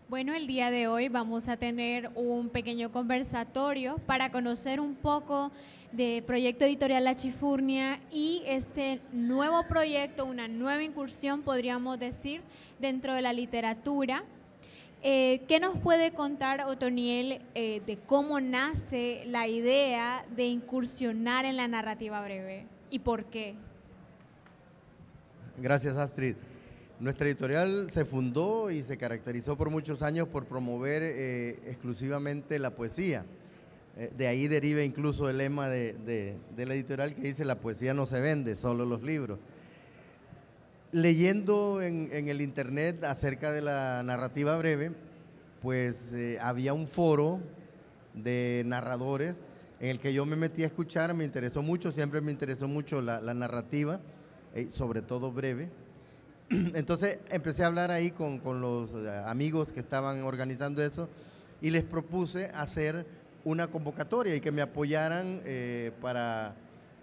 Bueno, el día de hoy vamos a tener un pequeño conversatorio para conocer un poco de Proyecto Editorial La Chifurnia y este nuevo proyecto, una nueva incursión, podríamos decir, dentro de la literatura. ¿Qué nos puede contar Otoniel de cómo nace la idea de incursionar en la narrativa breve y por qué? Gracias, Astrid. Nuestra editorial se fundó y se caracterizó por muchos años por promover exclusivamente la poesía. De ahí deriva incluso el lema de la editorial que dice: la poesía no se vende, solo los libros. Leyendo en el internet acerca de la narrativa breve, pues había un foro de narradores en el que yo me metí a escuchar. Me interesó mucho, siempre me interesó mucho la narrativa, sobre todo breve. Entonces empecé a hablar ahí con los amigos que estaban organizando eso y les propuse hacer una convocatoria y que me apoyaran para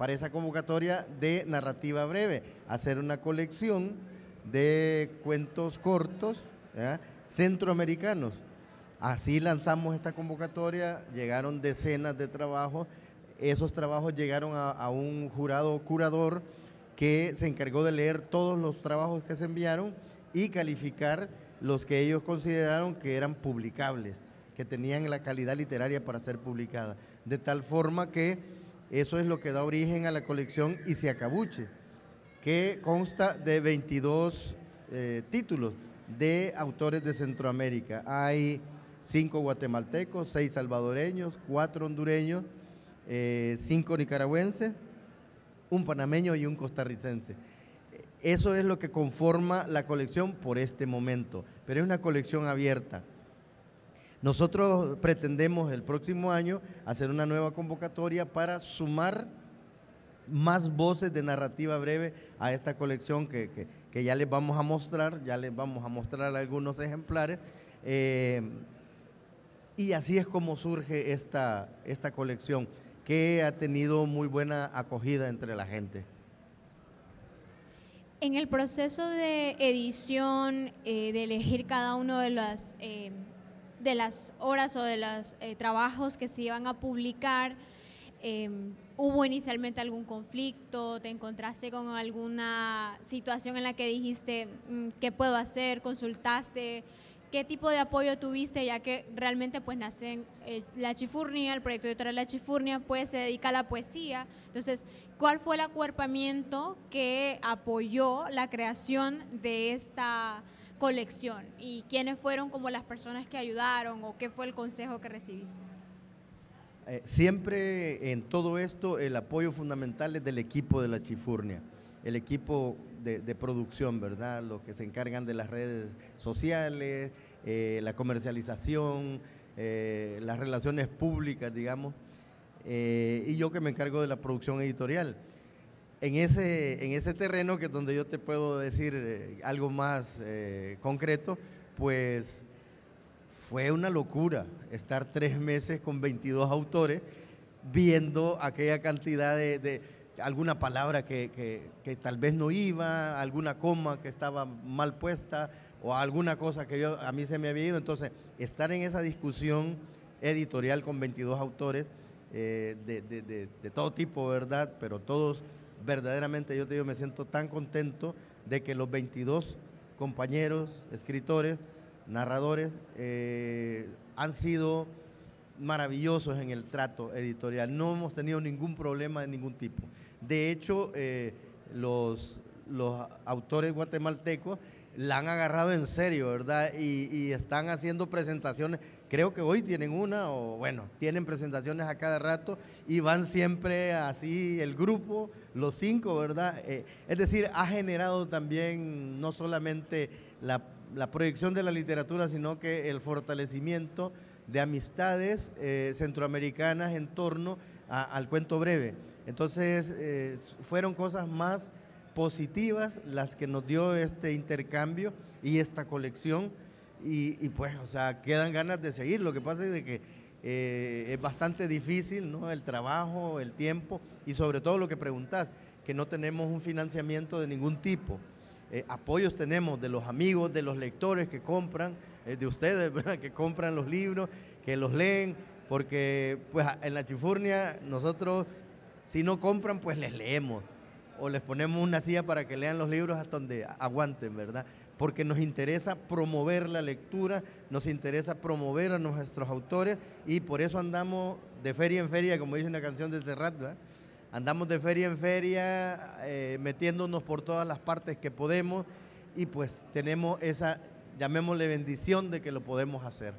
esa convocatoria de narrativa breve, hacer una colección de cuentos cortos, ¿ya?, centroamericanos. Así lanzamos esta convocatoria, llegaron decenas de trabajos, esos trabajos llegaron a un jurado curador que se encargó de leer todos los trabajos que se enviaron y calificar los que ellos consideraron que eran publicables, que tenían la calidad literaria para ser publicada. De tal forma que eso es lo que da origen a la colección Isiacabuche, que consta de 22 títulos de autores de Centroamérica. Hay 5 guatemaltecos, 6 salvadoreños, 4 hondureños, 5 nicaragüenses, un panameño y un costarricense. Eso es lo que conforma la colección por este momento, pero es una colección abierta. Nosotros pretendemos el próximo año hacer una nueva convocatoria para sumar más voces de narrativa breve a esta colección que ya les vamos a mostrar algunos ejemplares, y así es como surge esta colección, que ha tenido muy buena acogida entre la gente. En el proceso de edición, de elegir cada uno de las horas o de los trabajos que se iban a publicar, ¿hubo inicialmente algún conflicto? ¿Te encontraste con alguna situación en la que dijiste, ¿qué puedo hacer? ¿Consultaste? ¿Qué tipo de apoyo tuviste? Ya que realmente pues nace La Chifurnia, el proyecto editorial La Chifurnia, pues se dedica a la poesía. Entonces, ¿cuál fue el acuerpamiento que apoyó la creación de esta colección? ¿Y quiénes fueron como las personas que ayudaron o qué fue el consejo que recibiste? Siempre en todo esto el apoyo fundamental es del equipo de La Chifurnia, el equipo de producción, ¿verdad? Los que se encargan de las redes sociales, la comercialización, las relaciones públicas, digamos, y yo que me encargo de la producción editorial. En ese terreno, que es donde yo te puedo decir algo más concreto, pues fue una locura estar 3 meses con 22 autores viendo aquella cantidad de alguna palabra que tal vez no iba, alguna coma que estaba mal puesta o alguna cosa que a mí se me había ido. Entonces, estar en esa discusión editorial con 22 autores de todo tipo, ¿verdad? Pero todos verdaderamente, yo te digo, me siento tan contento de que los 22 compañeros, escritores, narradores, han sido maravillosos en el trato editorial. No hemos tenido ningún problema de ningún tipo. De hecho, los autores guatemaltecos la han agarrado en serio, ¿verdad? Y están haciendo presentaciones. Creo que hoy tienen una, o bueno, tienen presentaciones a cada rato y van siempre así el grupo, los 5, ¿verdad? Es decir, ha generado también no solamente la proyección de la literatura, sino que el fortalecimiento de amistades centroamericanas en torno al cuento breve. Entonces, fueron cosas más positivas las que nos dio este intercambio y esta colección, y pues, o sea, quedan ganas de seguir. Lo que pasa es de que es bastante difícil, ¿no?, el trabajo, el tiempo y sobre todo lo que preguntas, que no tenemos un financiamiento de ningún tipo. apoyos tenemos de los amigos, de los lectores que compran, de ustedes, ¿verdad? Que compran los libros, que los leen, porque pues en la Chifurnia nosotros, si no compran, pues les leemos o les ponemos una silla para que lean los libros hasta donde aguanten, ¿verdad? Porque nos interesa promover la lectura, nos interesa promover a nuestros autores y por eso andamos de feria en feria, como dice una canción de Serrat, ¿verdad? Andamos de feria en feria, metiéndonos por todas las partes que podemos y pues tenemos esa, llamémosle bendición de que lo podemos hacer.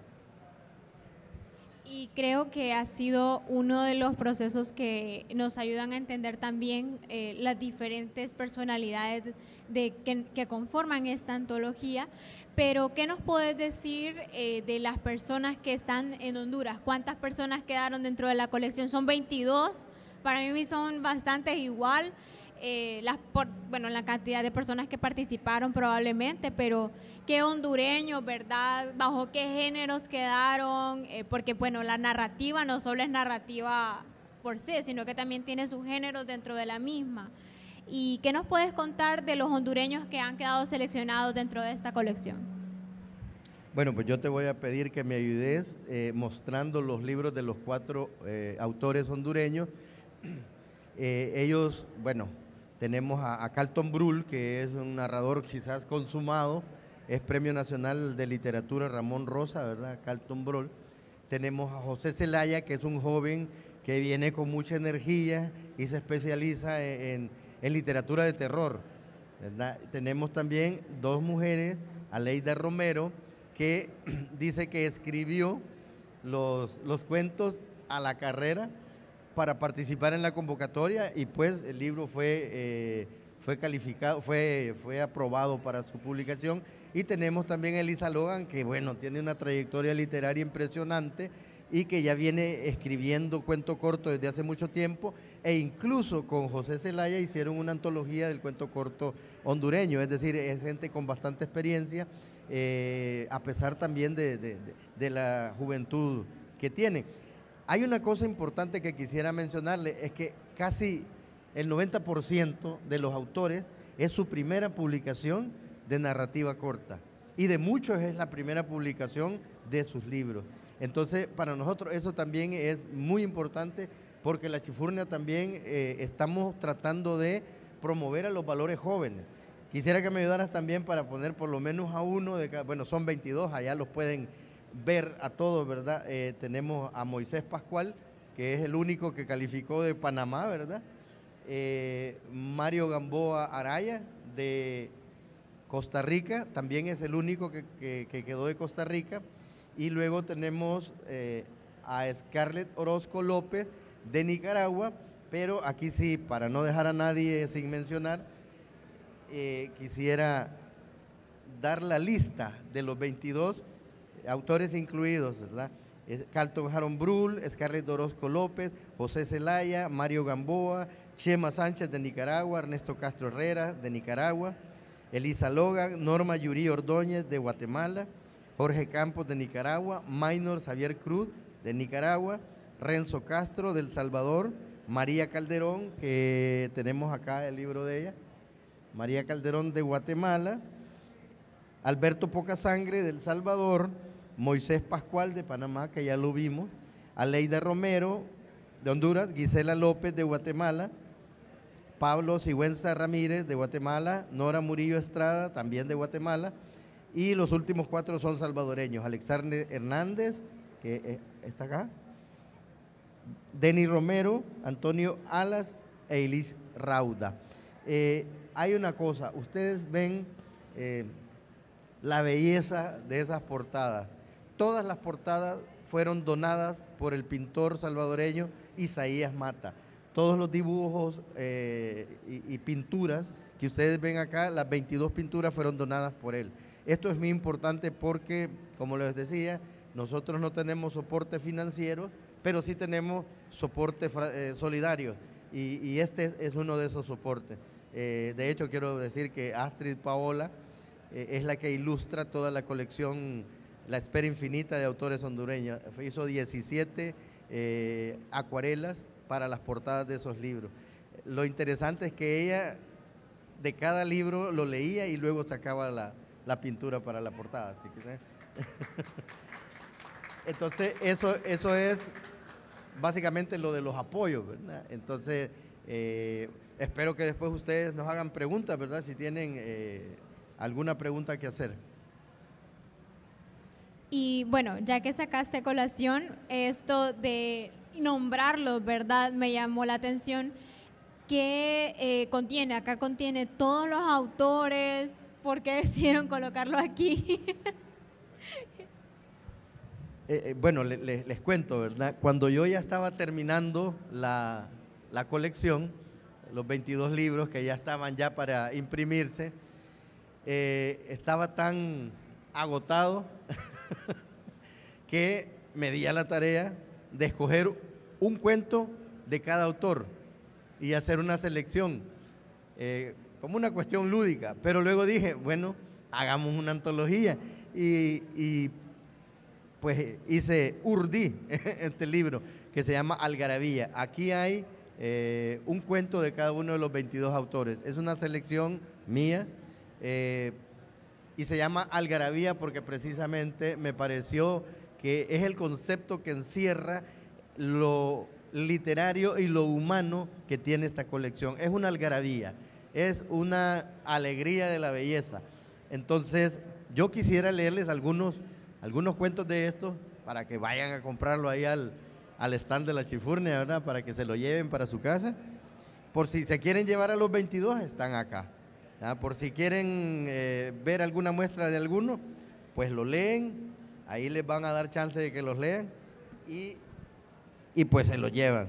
Y creo que ha sido uno de los procesos que nos ayudan a entender también las diferentes personalidades que conforman esta antología. Pero, ¿qué nos puedes decir de las personas que están en Honduras? ¿Cuántas personas quedaron dentro de la colección? Son 22, para mí son bastantes igual. La cantidad de personas que participaron probablemente, pero qué hondureños, ¿verdad? ¿Bajo qué géneros quedaron? Porque, bueno, la narrativa no solo es narrativa por sí, sino que también tiene sus géneros dentro de la misma. ¿Y qué nos puedes contar de los hondureños que han quedado seleccionados dentro de esta colección? Bueno, pues yo te voy a pedir que me ayudes mostrando los libros de los 4 autores hondureños. Ellos, bueno, tenemos a Carlton Brull, que es un narrador quizás consumado, es Premio Nacional de Literatura Ramón Rosa, ¿verdad? Carlton Brull. Tenemos a José Zelaya, que es un joven que viene con mucha energía y se especializa en literatura de terror, ¿verdad? Tenemos también 2 mujeres, Aleida Romero, que dice que escribió los cuentos a la carrera para participar en la convocatoria y pues el libro fue calificado, fue aprobado para su publicación. Y tenemos también a Elisa Logan, que bueno, tiene una trayectoria literaria impresionante y que ya viene escribiendo cuento corto desde hace mucho tiempo e incluso con José Zelaya hicieron una antología del cuento corto hondureño, es decir, es gente con bastante experiencia, a pesar también de la juventud que tiene. Hay una cosa importante que quisiera mencionarle, es que casi el 90% de los autores es su primera publicación de narrativa corta y de muchos es la primera publicación de sus libros. Entonces, para nosotros eso también es muy importante porque la Chifurnia también estamos tratando de promover a los valores jóvenes. Quisiera que me ayudaras también para poner por lo menos a uno de cada, bueno, son 22, allá los pueden ver a todos, ¿verdad? Tenemos a Moisés Pascual, que es el único que calificó de Panamá, ¿verdad? Mario Gamboa Araya, de Costa Rica, también es el único que quedó de Costa Rica. Y luego tenemos a Scarlett Orozco López, de Nicaragua, pero aquí sí, para no dejar a nadie sin mencionar, quisiera dar la lista de los 22 autores incluidos, ¿verdad? Carlton Harold Brull, Scarlett Orozco López, José Zelaya, Mario Gamboa, Chema Sánchez de Nicaragua, Ernesto Castro Herrera de Nicaragua, Elisa Logan, Norma Yuri Ordóñez de Guatemala, Jorge Campos de Nicaragua, Maynor Xavier Cruz de Nicaragua, Renzo Castro del Salvador, María Calderón, que tenemos acá el libro de ella, María Calderón de Guatemala, Alberto Pocasangre del Salvador, Moisés Pascual de Panamá, que ya lo vimos, Aleida Romero de Honduras, Gisela López de Guatemala, Pablo Sigüenza Ramírez de Guatemala, Nora Murillo Estrada también de Guatemala, y los últimos 4 son salvadoreños, Alexander Hernández, que está acá, Denny Romero, Antonio Alas e Elis Rauda. Hay una cosa, ustedes ven la belleza de esas portadas. Todas las portadas fueron donadas por el pintor salvadoreño Isaías Mata. Todos los dibujos y pinturas que ustedes ven acá, las 22 pinturas fueron donadas por él. Esto es muy importante porque, como les decía, nosotros no tenemos soporte financiero, pero sí tenemos soporte solidario y este es uno de esos soportes. De hecho, quiero decir que Astrid Paola es la que ilustra toda la colección La Espera Infinita de autores hondureños. Hizo 17 acuarelas para las portadas de esos libros. Lo interesante es que ella de cada libro lo leía y luego sacaba la pintura para la portada. Así que, entonces, eso es básicamente lo de los apoyos, ¿verdad? Entonces, espero que después ustedes nos hagan preguntas, ¿verdad? Si tienen alguna pregunta que hacer. Y bueno, ya que sacaste a colación esto de nombrarlos, ¿verdad? Me llamó la atención. ¿Qué contiene? Acá contiene todos los autores. ¿Por qué decidieron colocarlo aquí? Bueno, les cuento, ¿verdad? Cuando yo ya estaba terminando la colección, los 22 libros que ya estaban ya para imprimirse, estaba tan agotado que me di a la tarea de escoger un cuento de cada autor y hacer una selección, como una cuestión lúdica. Pero luego dije, bueno, hagamos una antología y pues urdí este libro que se llama Algarabía. Aquí hay un cuento de cada uno de los 22 autores. Es una selección mía y se llama Algarabía porque precisamente me pareció que es el concepto que encierra lo literario y lo humano que tiene esta colección. Es una algarabía, es una alegría de la belleza. Entonces, yo quisiera leerles algunos cuentos de estos para que vayan a comprarlo ahí al stand de la Chifurnia, ¿verdad? Para que se lo lleven para su casa. Por si se quieren llevar a los 22, están acá. ¿Ah? Por si quieren ver alguna muestra de alguno, pues lo leen, ahí les van a dar chance de que los lean y pues se lo llevan.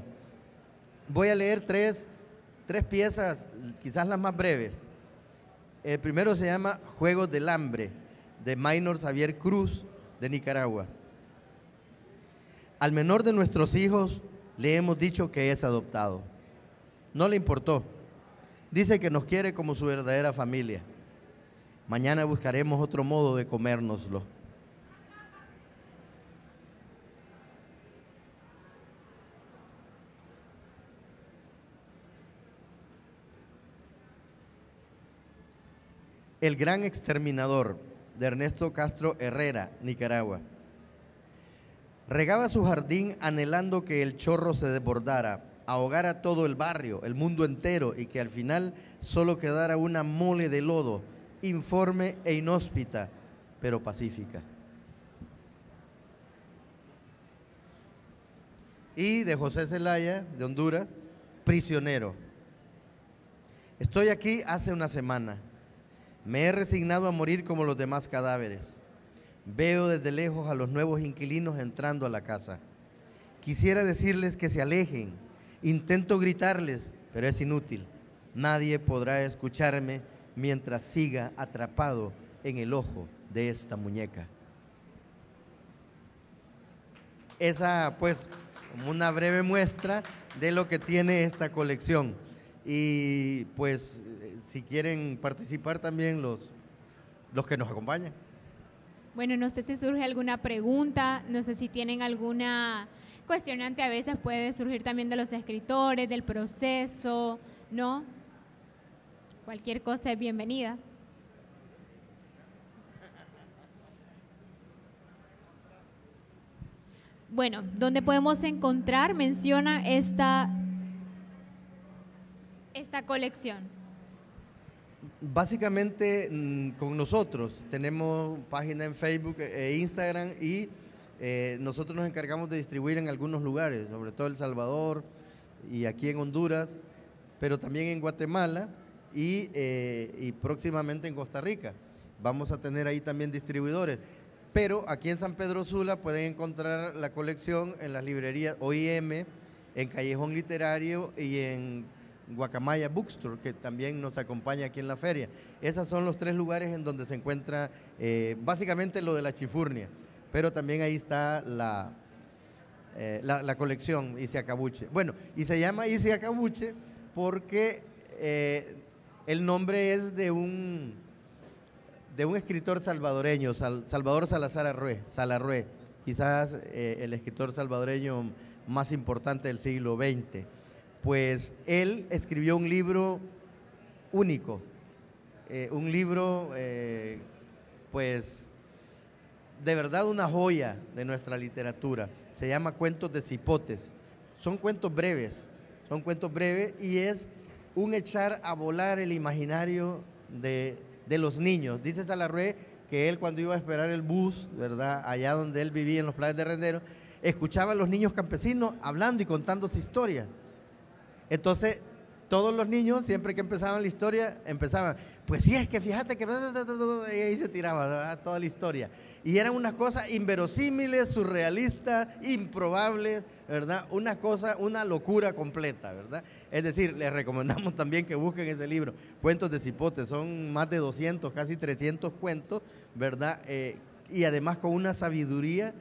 Voy a leer tres piezas, quizás las más breves. El primero se llama Juegos del Hambre, de Maynor Xavier Cruz, de Nicaragua. Al menor de nuestros hijos le hemos dicho que es adoptado. No le importó. Dice que nos quiere como su verdadera familia. Mañana buscaremos otro modo de comérnoslo. El gran exterminador, de Ernesto Castro Herrera, Nicaragua. Regaba su jardín anhelando que el chorro se desbordara, ahogara todo el barrio, el mundo entero, y que al final solo quedara una mole de lodo, informe e inhóspita, pero pacífica. Y de José Zelaya, de Honduras, Prisionero. Estoy aquí hace una semana. Me he resignado a morir como los demás cadáveres. Veo desde lejos a los nuevos inquilinos entrando a la casa. Quisiera decirles que se alejen. Intento gritarles, pero es inútil. Nadie podrá escucharme mientras siga atrapado en el ojo de esta muñeca. Esa, pues, como una breve muestra de lo que tiene esta colección. Y pues, si quieren participar también los que nos acompañan. Bueno, no sé si surge alguna pregunta, no sé si tienen alguna cuestionante, a veces puede surgir también de los escritores, del proceso, ¿no? Cualquier cosa es bienvenida. Bueno, ¿dónde podemos encontrar? Menciona esta colección. Básicamente con nosotros tenemos página en Facebook e Instagram y nosotros nos encargamos de distribuir en algunos lugares, sobre todo El Salvador y aquí en Honduras, pero también en Guatemala y próximamente en Costa Rica. Vamos a tener ahí también distribuidores, pero aquí en San Pedro Sula pueden encontrar la colección en las librerías OIM, en Callejón Literario y en Guacamaya Bookstore, que también nos acompaña aquí en la feria. Esos son los 3 lugares en donde se encuentra básicamente lo de la Chifurnia, pero también ahí está la colección Isiacabuche. Bueno, y se llama Isiacabuche porque el nombre es de un escritor salvadoreño, Salvador Salazar Salarrué, quizás el escritor salvadoreño más importante del siglo XX. Pues él escribió un libro único un libro, pues, de verdad una joya de nuestra literatura. Se llama Cuentos de Cipotes. Son cuentos breves y es un echar a volar el imaginario de los niños. Dice Salarrué que él, cuando iba a esperar el bus, ¿verdad?, allá donde él vivía en los Planes de Rendero, escuchaba a los niños campesinos hablando y contándose historias. Entonces, todos los niños, siempre que empezaban la historia, empezaban, pues sí, es que fíjate que... Y ahí se tiraba, ¿verdad?, toda la historia. Y eran unas cosas inverosímiles, surrealistas, improbables, ¿verdad? Una cosa, una locura completa, ¿verdad? Es decir, les recomendamos también que busquen ese libro, Cuentos de Cipotes. Son más de 200, casi 300 cuentos, ¿verdad? Y además con una sabiduría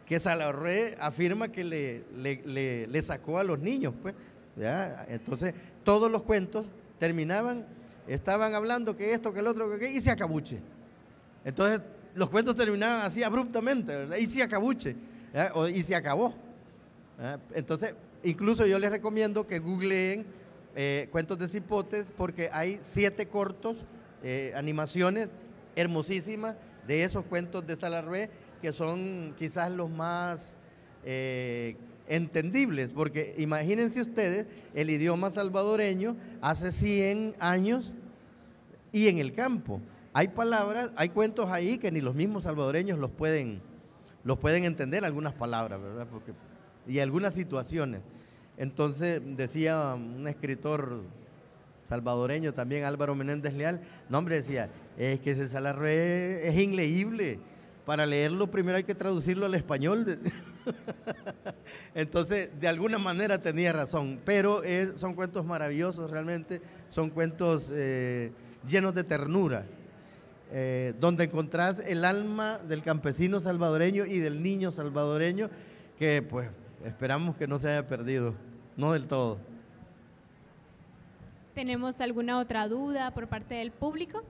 que Salarrué afirma que le sacó a los niños, pues, ¿ya? Entonces, todos los cuentos terminaban, estaban hablando que esto, que el otro, que y se acabuche. Entonces, los cuentos terminaban así abruptamente, ¿verdad? Y se acabuche, ¿ya? Y se acabó, ¿ya? Entonces, incluso yo les recomiendo que googleen Cuentos de Cipotes, porque hay 7 cortos, animaciones hermosísimas de esos cuentos de Salarrué, que son quizás los más entendibles, porque imagínense ustedes el idioma salvadoreño hace 100 años y en el campo. Hay palabras, hay cuentos ahí que ni los mismos salvadoreños los pueden entender, algunas palabras, ¿verdad? Y algunas situaciones. Entonces, decía un escritor salvadoreño también, Álvaro Menéndez Leal, no, hombre, decía, es que ese Salarrué es inleíble. Para leerlo primero hay que traducirlo al español. Entonces, de alguna manera tenía razón, pero son cuentos maravillosos realmente, son cuentos llenos de ternura, donde encontrás el alma del campesino salvadoreño y del niño salvadoreño, que pues esperamos que no se haya perdido, no del todo. ¿Tenemos alguna otra duda por parte del público?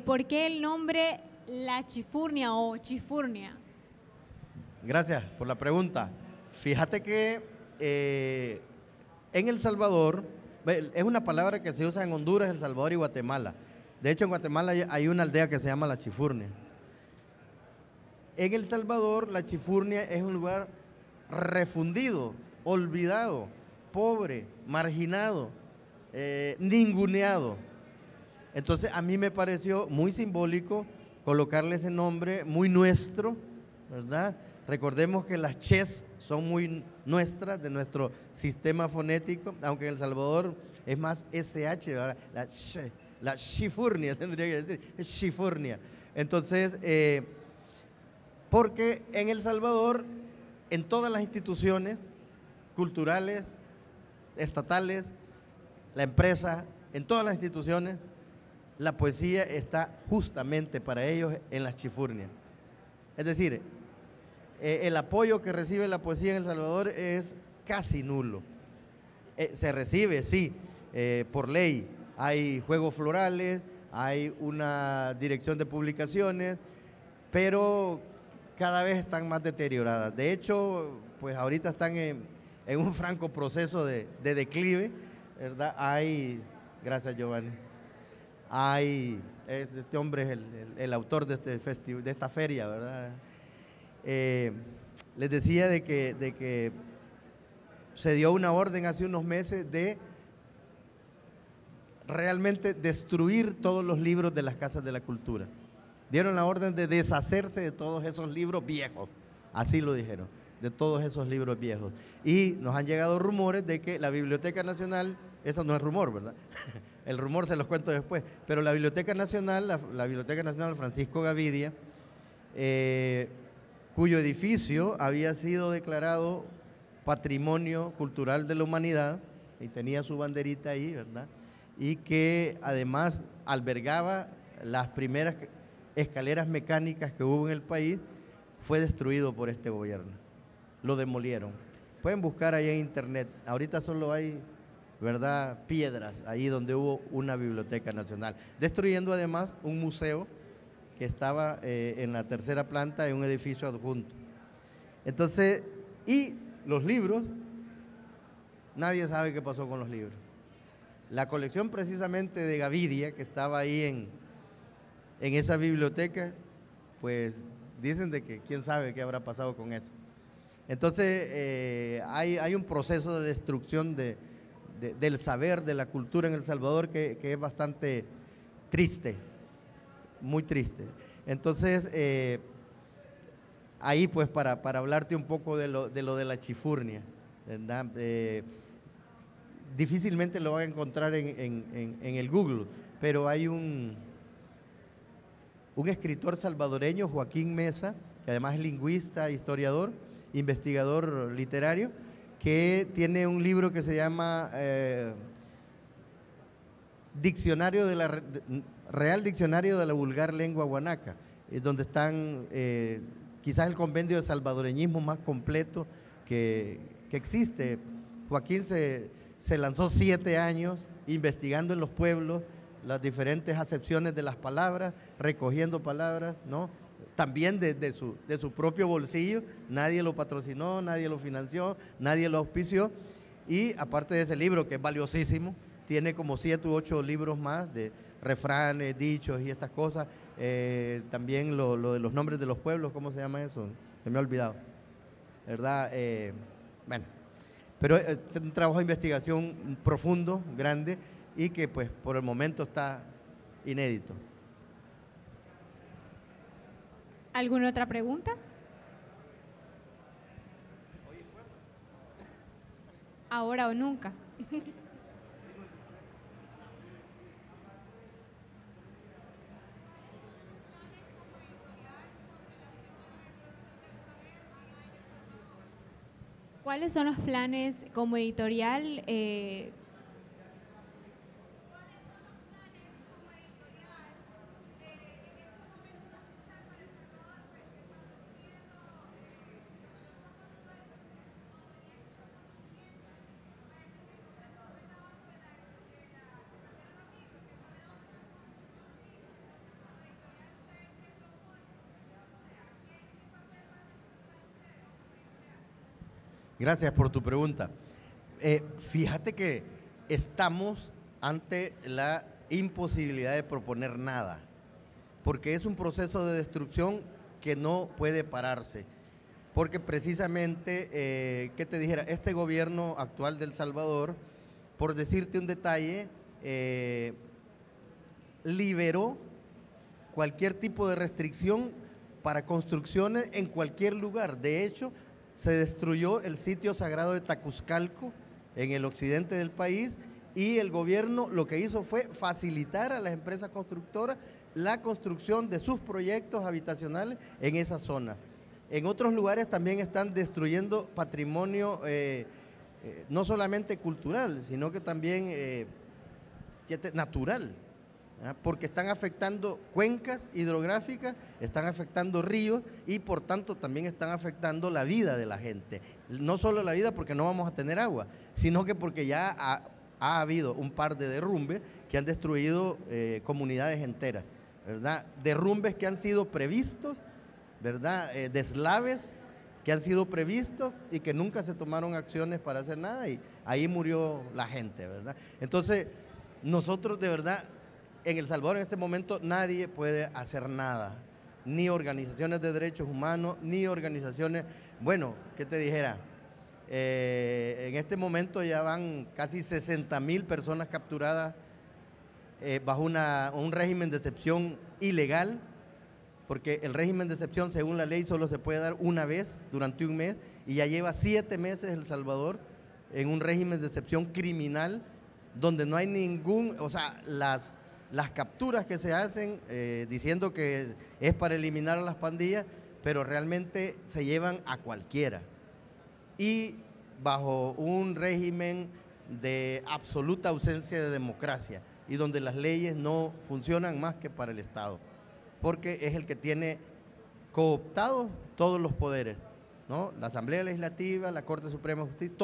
¿Por qué el nombre La Chifurnia o Chifurnia? Gracias por la pregunta. Fíjate que en El Salvador, es una palabra que se usa en Honduras, El Salvador y Guatemala. De hecho, en Guatemala hay una aldea que se llama La Chifurnia. En El Salvador, La Chifurnia es un lugar refundido, olvidado, pobre, marginado, ninguneado. Entonces, a mí me pareció muy simbólico colocarle ese nombre muy nuestro, ¿verdad? Recordemos que las ches son muy nuestras, de nuestro sistema fonético, aunque en El Salvador es más SH, ¿verdad? La chifurnia, tendría que decir, es chifurnia. Entonces, porque en El Salvador, en todas las instituciones culturales, estatales, la empresa, en todas las instituciones, la poesía está justamente para ellos en las chifurnias. Es decir, el apoyo que recibe la poesía en El Salvador es casi nulo. Se recibe, sí, por ley. Hay juegos florales, hay una dirección de publicaciones, pero cada vez están más deterioradas. De hecho, pues ahorita están en un franco proceso de declive, ¿verdad? Gracias, Giovanni. Este hombre es el autor de de esta feria, ¿verdad? Les decía de que se dio una orden hace unos meses de realmente destruir todos los libros de las casas de la cultura. Dieron la orden de deshacerse de todos esos libros viejos, así lo dijeron, de todos esos libros viejos. Y nos han llegado rumores de que la Biblioteca Nacional, eso no es rumor, ¿verdad? El rumor se los cuento después, pero la Biblioteca Nacional, la Biblioteca Nacional Francisco Gavidia, cuyo edificio había sido declarado Patrimonio Cultural de la Humanidad, y tenía su banderita ahí, ¿verdad? Y que además albergaba las primeras escaleras mecánicas que hubo en el país, fue destruido por este gobierno. Lo demolieron. Pueden buscar ahí en internet. Ahorita solo hay, ¿verdad?, piedras ahí donde hubo una biblioteca nacional. Destruyendo además un museo que estaba en la tercera planta en un edificio adjunto. Entonces, y los libros, nadie sabe qué pasó con los libros. La colección precisamente de Gavidia, que estaba ahí en esa biblioteca, pues dicen de que quién sabe qué habrá pasado con eso. Entonces, hay un proceso de destrucción del saber, de la cultura en El Salvador que es bastante triste, muy triste. Entonces, ahí pues para hablarte un poco de lo de la chifurnia, ¿verdad? Difícilmente lo van a encontrar en el Google, pero hay un escritor salvadoreño, Joaquín Mesa, que además es lingüista, historiador, investigador literario, que tiene un libro que se llama Real Diccionario de la Vulgar Lengua Guanaca, donde están quizás el compendio de salvadoreñismo más completo que existe. Joaquín se lanzó 7 años investigando en los pueblos las diferentes acepciones de las palabras, recogiendo palabras, ¿no? También de su propio bolsillo, nadie lo patrocinó, nadie lo financió, nadie lo auspició, y aparte de ese libro que es valiosísimo, tiene como 7 u 8 libros más de refranes, dichos y estas cosas, también lo de los nombres de los pueblos, ¿cómo se llama eso? Se me ha olvidado, ¿verdad? Bueno, pero es un trabajo de investigación profundo, grande, y que pues por el momento está inédito. ¿Alguna otra pregunta? Ahora o nunca. ¿Cuáles son los planes como editorial? Gracias por tu pregunta. Fíjate que estamos ante la imposibilidad de proponer nada, porque es un proceso de destrucción que no puede pararse, porque precisamente, ¿qué te dijera? Este gobierno actual de El Salvador, por decirte un detalle, liberó cualquier tipo de restricción para construcciones en cualquier lugar. De hecho, se destruyó el sitio sagrado de Tacuzcalco en el occidente del país, y el gobierno lo que hizo fue facilitar a las empresas constructoras la construcción de sus proyectos habitacionales en esa zona. En otros lugares también están destruyendo patrimonio no solamente cultural, sino que también natural, porque están afectando cuencas hidrográficas, están afectando ríos, y por tanto también están afectando la vida de la gente. No solo la vida porque no vamos a tener agua, sino que porque ya ha habido un par de derrumbes que han destruido comunidades enteras, ¿verdad? Derrumbes que han sido previstos, ¿verdad? Deslaves que han sido previstos y que nunca se tomaron acciones para hacer nada, y ahí murió la gente, ¿verdad? Entonces, nosotros de verdad, en El Salvador en este momento nadie puede hacer nada, ni organizaciones de derechos humanos, ni organizaciones, bueno, ¿qué te dijera? En este momento ya van casi 60,000 personas capturadas bajo un régimen de excepción ilegal, porque el régimen de excepción según la ley solo se puede dar una vez durante un mes, y ya lleva 7 meses El Salvador en un régimen de excepción criminal, donde no hay ningún, o sea, las capturas que se hacen diciendo que es para eliminar a las pandillas, pero realmente se llevan a cualquiera, y bajo un régimen de absoluta ausencia de democracia, y donde las leyes no funcionan más que para el Estado, porque es el que tiene cooptados todos los poderes, ¿no? La Asamblea Legislativa, la Corte Suprema de Justicia,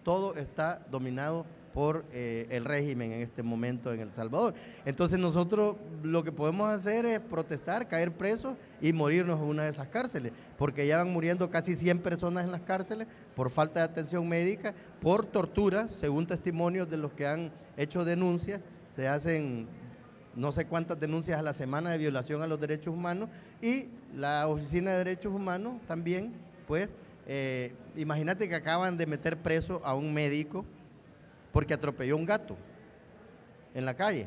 todo está dominado por el régimen en este momento en El Salvador. Entonces nosotros lo que podemos hacer es protestar, caer presos y morirnos en una de esas cárceles, porque ya van muriendo casi 100 personas en las cárceles por falta de atención médica, por tortura, según testimonios de los que han hecho denuncias. Se hacen no sé cuántas denuncias a la semana de violación a los derechos humanos, y la Oficina de Derechos Humanos también, pues, imagínate que acaban de meter preso a un médico porque atropelló a un gato en la calle.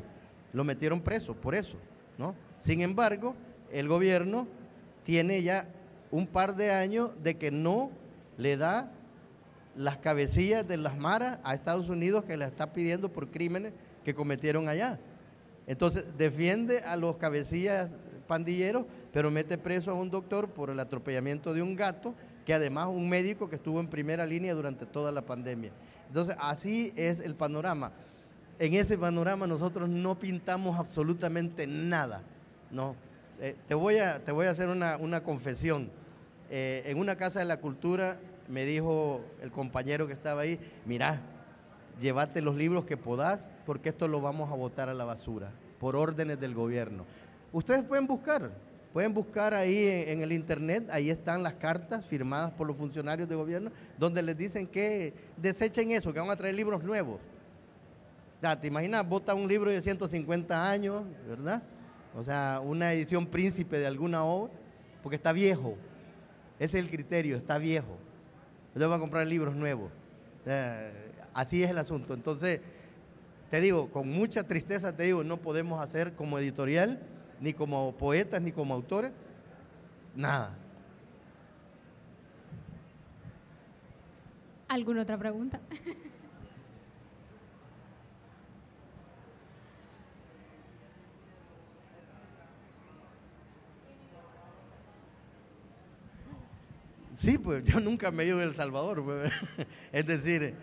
Lo metieron preso por eso, ¿no? Sin embargo, el gobierno tiene ya un par de años de que no le da las cabecillas de las maras a Estados Unidos, que las está pidiendo por crímenes que cometieron allá. Entonces, defiende a los cabecillas pandilleros, pero mete preso a un doctor por el atropellamiento de un gato, que además un médico que estuvo en primera línea durante toda la pandemia. Entonces, así es el panorama. En ese panorama nosotros no pintamos absolutamente nada, ¿no? Te voy a hacer una confesión. En una casa de la cultura me dijo el compañero que estaba ahí, mirá, llévate los libros que podás, porque esto lo vamos a botar a la basura, por órdenes del gobierno. Ustedes pueden buscar ahí en el internet, ahí están las cartas firmadas por los funcionarios de gobierno, donde les dicen que desechen eso, que van a traer libros nuevos. Ya, ¿te imaginas? Bota un libro de 150 años, ¿verdad? O sea, una edición príncipe de alguna obra, porque está viejo. Ese es el criterio, está viejo. Entonces van a comprar libros nuevos. Así es el asunto. Entonces, te digo, con mucha tristeza te digo, no podemos hacer como editorial, ni como poetas, ni como autores, nada. ¿Alguna otra pregunta? Sí, pues yo nunca me he ido de El Salvador, pues. Es decir,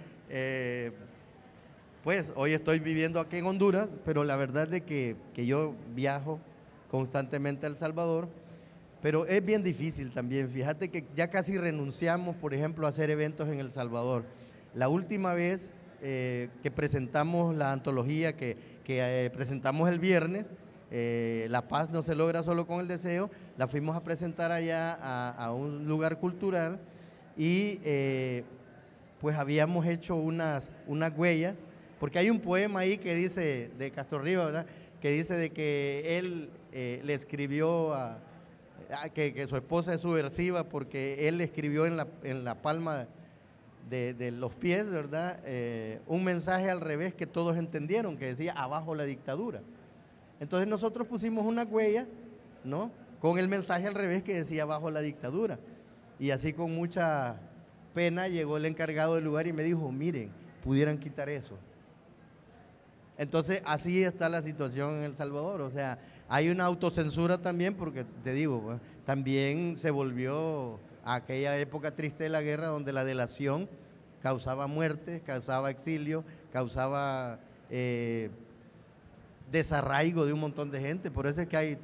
pues hoy estoy viviendo aquí en Honduras, pero la verdad es que yo viajo constantemente a El Salvador, pero es bien difícil también. Fíjate que ya casi renunciamos, por ejemplo, a hacer eventos en El Salvador. La última vez que presentamos la antología que presentamos el viernes, La paz no se logra solo con el deseo, la fuimos a presentar allá a un lugar cultural y pues habíamos hecho unas huellas, porque hay un poema ahí que dice, de Castro Rivas, ¿verdad?, que dice de que él le escribió que su esposa es subversiva porque él le escribió en la palma de los pies, ¿verdad?, un mensaje al revés que todos entendieron, que decía abajo la dictadura. Entonces nosotros pusimos una huella, ¿no?, con el mensaje al revés que decía abajo la dictadura. Y así con mucha pena llegó el encargado del lugar y me dijo, miren, pudieran quitar eso. Entonces así está la situación en El Salvador. O sea, hay una autocensura también porque, te digo, pues, también se volvió a aquella época triste de la guerra donde la delación causaba muerte, causaba exilio, causaba desarraigo de un montón de gente. Por eso es que hay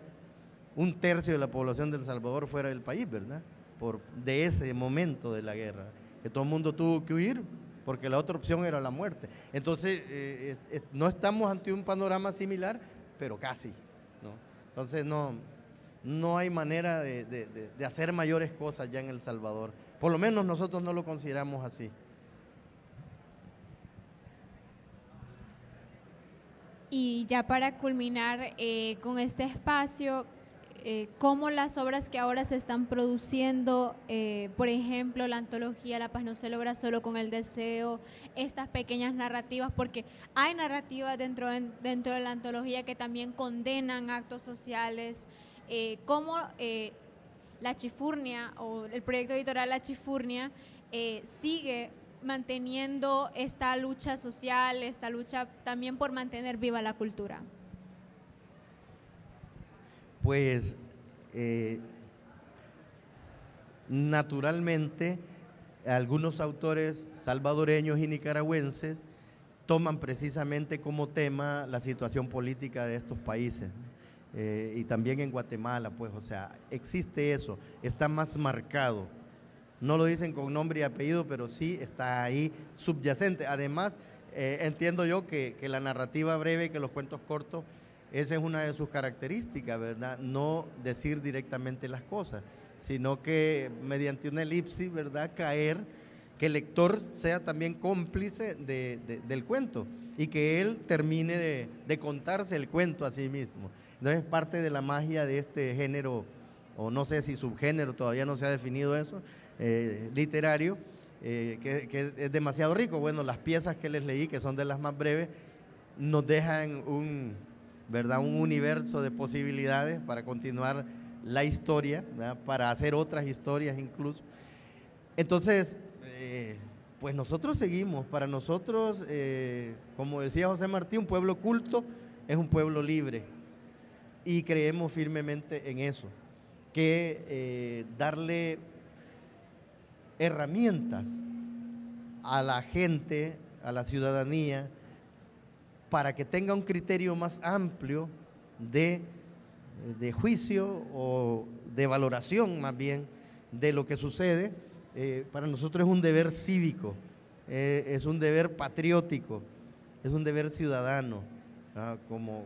1/3 de la población de El Salvador fuera del país, ¿verdad? De ese momento de la guerra, que todo el mundo tuvo que huir porque la otra opción era la muerte. Entonces, no estamos ante un panorama similar, pero casi, ¿no? Entonces, no hay manera de hacer mayores cosas ya en El Salvador. Por lo menos nosotros no lo consideramos así. Y ya para culminar con este espacio, cómo las obras que ahora se están produciendo, por ejemplo, la antología La paz no se logra solo con el deseo, estas pequeñas narrativas, porque hay narrativas dentro de la antología que también condenan actos sociales, cómo La Chifurnia o el proyecto editorial La Chifurnia sigue manteniendo esta lucha social, esta lucha también por mantener viva la cultura. Pues naturalmente algunos autores salvadoreños y nicaragüenses toman precisamente como tema la situación política de estos países, y también en Guatemala, pues, o sea, existe eso, está más marcado. No lo dicen con nombre y apellido, pero sí está ahí subyacente. Además, entiendo yo que la narrativa breve, que los cuentos cortos, esa es una de sus características, ¿verdad? No decir directamente las cosas, sino que mediante una elipsis, ¿verdad? Caer, que el lector sea también cómplice del cuento y que él termine de contarse el cuento a sí mismo. Entonces, parte de la magia de este género, o no sé si subgénero, todavía no se ha definido eso, literario, que es demasiado rico. Bueno, las piezas que les leí, que son de las más breves, nos dejan ¿verdad? Un universo de posibilidades para continuar la historia, ¿verdad? Para hacer otras historias incluso. Entonces, pues nosotros seguimos. Para nosotros, como decía José Martí, un pueblo culto es un pueblo libre y creemos firmemente en eso, que darle herramientas a la gente, a la ciudadanía, para que tenga un criterio más amplio de juicio o de valoración más bien de lo que sucede, para nosotros es un deber cívico, es un deber patriótico, es un deber ciudadano, como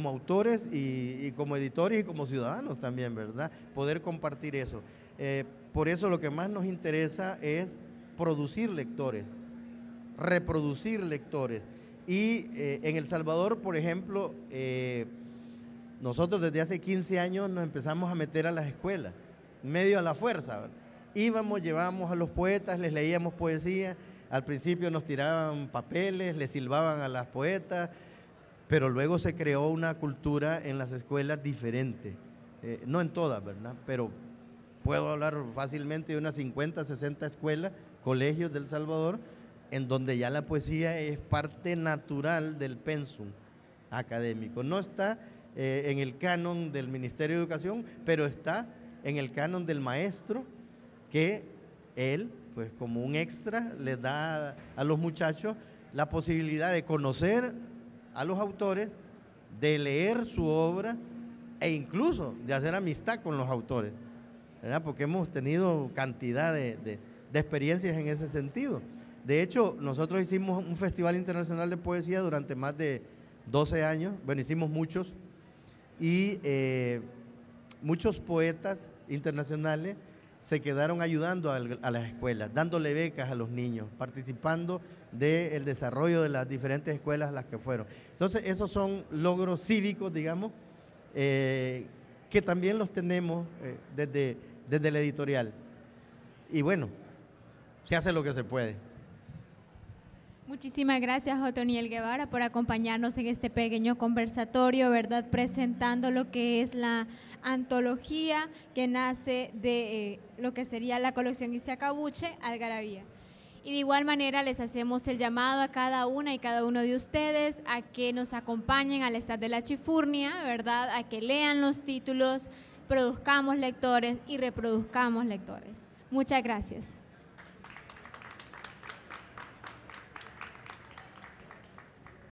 autores y como editores y como ciudadanos también, ¿verdad? Poder compartir eso. Por eso lo que más nos interesa es producir lectores, reproducir lectores. Y en El Salvador, por ejemplo, nosotros desde hace 15 años nos empezamos a meter a las escuelas, medio a la fuerza, ¿verdad? Íbamos, llevábamos a los poetas, les leíamos poesía, al principio nos tiraban papeles, les silbaban a las poetas, pero luego se creó una cultura en las escuelas diferente, no en todas, ¿verdad? Pero puedo hablar fácilmente de unas 50, 60 escuelas, colegios del Salvador, en donde ya la poesía es parte natural del pensum académico. No está en el canon del Ministerio de Educación, pero está en el canon del maestro, que él, pues como un extra, les da a los muchachos la posibilidad de conocer a los autores, de leer su obra e incluso de hacer amistad con los autores, ¿verdad? Porque hemos tenido cantidad de experiencias en ese sentido. De hecho, nosotros hicimos un festival internacional de poesía durante más de 12 años, bueno, hicimos muchos, y muchos poetas internacionales se quedaron ayudando a las escuelas, dándole becas a los niños, participando del desarrollo de las diferentes escuelas a las que fueron. Entonces, esos son logros cívicos, digamos, que también los tenemos desde la editorial. Y bueno, se hace lo que se puede. Muchísimas gracias, Otoniel Guevara, por acompañarnos en este pequeño conversatorio, ¿verdad? Presentando lo que es la antología que nace de lo que sería la colección Isiacabuche, Algarabía. Y de igual manera les hacemos el llamado a cada una y cada uno de ustedes a que nos acompañen al stand de la Chifurnia, ¿verdad? A que lean los títulos, produzcamos lectores y reproduzcamos lectores. Muchas gracias.